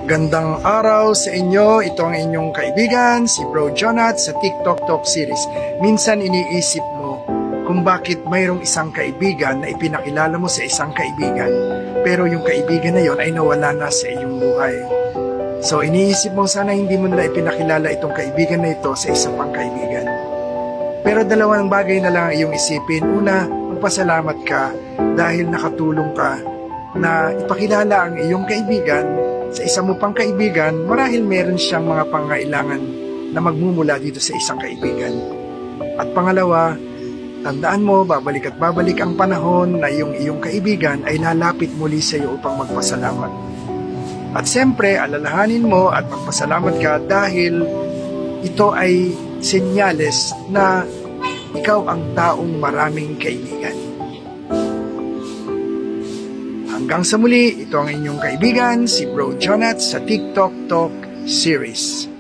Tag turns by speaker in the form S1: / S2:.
S1: Gandang araw sa inyo, ito ang inyong kaibigan, si Bro Jonat sa TikTok Talk Series. Minsan iniisip mo kung bakit mayroong isang kaibigan na ipinakilala mo sa isang kaibigan, pero yung kaibigan na yon ay nawala na sa iyong buhay. So iniisip mo sana hindi mo na ipinakilala itong kaibigan na ito sa isa pang kaibigan. Pero dalawang bagay na lang ang iyong isipin. Una, magpasalamat ka dahil nakatulong ka na ipakilala ang iyong kaibigan sa isa mo pang kaibigan marahil meron siyang mga pangailangan na magmumula dito sa isang kaibigan. At pangalawa, tandaan mo, babalik at babalik ang panahon na yung iyong kaibigan ay lalapit muli sa iyo upang magpasalamat. At siyempre, alalahanin mo at magpasalamat ka dahil ito ay senyales na ikaw ang taong maraming kaibigan. Hanggang sa muli, ito ang inyong kaibigan, si Bro Jonat sa TikTok Talk Series.